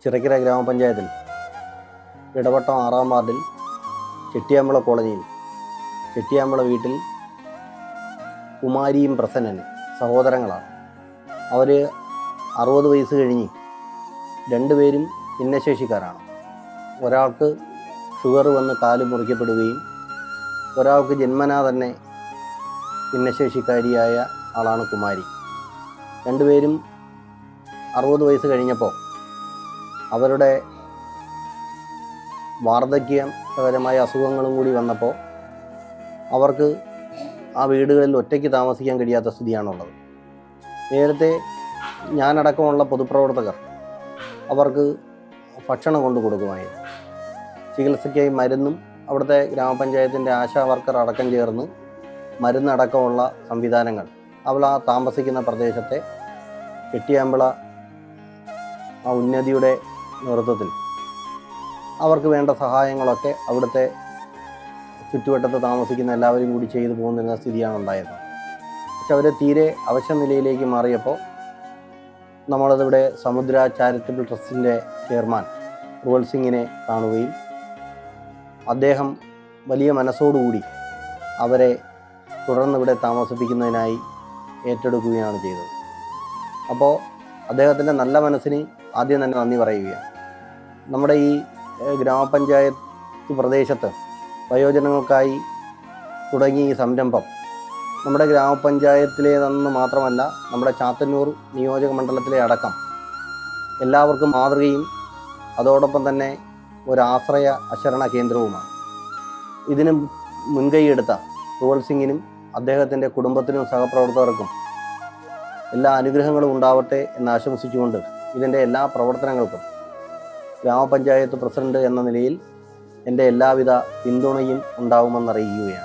ചിറക്കര ഗ്രാമപഞ്ചായത്തിൽ ഇടവട്ടം 6-ാം വാർഡിൽ ചെട്ടിയാമ്പള കോളനിയിൽ ചെട്ടിയാമ്പള വീട്ടിൽ കുമാരിയും പ്രസന്നനും സഹോദരങ്ങളാണ്. അവർ 60 വയസ്സ് കഴിഞ്ഞ് രണ്ടുപേരും ഭിന്നശേഷിക്കാരാണ്. ഒരാൾക്ക് ഷുഗർ വന്ന് കാല് മുറിക്കപ്പെടുകയും ഒരാൾക്ക് ജന്മനാ തന്നെ ഭിന്നശേഷിക്കാരിയായ ആളാണ് കുമാരി. രണ്ടുപേരും 60 വയസ്സ് കഴിഞ്ഞപ്പോൾ അവരുടെ വാർദ്ധക്യപരമായ അസുഖങ്ങളും കൂടി വന്നപ്പോൾ അവർക്ക് ആ വീടുകളിൽ ഒറ്റയ്ക്ക് താമസിക്കാൻ കഴിയാത്ത സ്ഥിതിയാണുള്ളത്. നേരത്തെ ഞാനടക്കമുള്ള പൊതുപ്രവർത്തകർ അവർക്ക് ഭക്ഷണം കൊണ്ടു കൊടുക്കുമായിരുന്നു. ചികിത്സയ്ക്കായി മരുന്നും അവിടുത്തെ ഗ്രാമപഞ്ചായത്തിൻ്റെ ആശാ വർക്കർ അടക്കം ചേർന്ന് മരുന്നടക്കമുള്ള സംവിധാനങ്ങൾ അവൾ ആ താമസിക്കുന്ന പ്രദേശത്തെ ചെട്ടിയാമ്പള ആ ഉന്നതിയുടെ നേതൃത്വത്തിൽ അവർക്ക് വേണ്ട സഹായങ്ങളൊക്കെ അവിടുത്തെ ചുറ്റുവട്ടത്ത് താമസിക്കുന്ന എല്ലാവരും കൂടി ചെയ്തു പോകുന്ന സ്ഥിതിയാണ് ഉണ്ടായത്. പക്ഷെ അവർ തീരെ അവശ നിലയിലേക്ക് മാറിയപ്പോൾ നമ്മളതിവിടെ സമുദ്ര ചാരിറ്റബിൾ ട്രസ്റ്റിൻ്റെ ചെയർമാൻ റൂവൽ സിംഗിനെ കാണുകയും അദ്ദേഹം വലിയ മനസ്സോടുകൂടി അവരെ തുടർന്നിവിടെ താമസിപ്പിക്കുന്നതിനായി ഏറ്റെടുക്കുകയാണ് ചെയ്തത്. അപ്പോൾ അദ്ദേഹത്തിൻ്റെ നല്ല മനസ്സിന് ആദ്യം തന്നെ നന്ദി പറയുകയാണ്. നമ്മുടെ ഈ ഗ്രാമപഞ്ചായത്ത് പ്രദേശത്ത് വയോജനങ്ങൾക്കായി തുടങ്ങിയ ഈ സംരംഭം നമ്മുടെ ഗ്രാമപഞ്ചായത്തിലേതെന്ന് മാത്രമല്ല നമ്മുടെ ചാത്തന്നൂർ നിയോജക മണ്ഡലത്തിലെ അടക്കം എല്ലാവർക്കും മാതൃകയും അതോടൊപ്പം തന്നെ ഒരാശ്രയ അശരണ കേന്ദ്രവുമാണ്. ഇതിന് മുൻകൈയെടുത്ത റൂവൽ സിംഗിനും അദ്ദേഹത്തിൻ്റെ കുടുംബത്തിനും സഹപ്രവർത്തകർക്കും എല്ലാ അനുഗ്രഹങ്ങളും ഉണ്ടാവട്ടെ എന്ന് ആശംസിച്ചുകൊണ്ട് ഇതിൻ്റെ എല്ലാ പ്രവർത്തനങ്ങൾക്കും ഗ്രാമപഞ്ചായത്ത് പ്രസിഡന്റ് എന്ന നിലയിൽ എൻ്റെ എല്ലാവിധ പിന്തുണയും ഉണ്ടാവുമെന്നറിയിക്കുകയാണ്.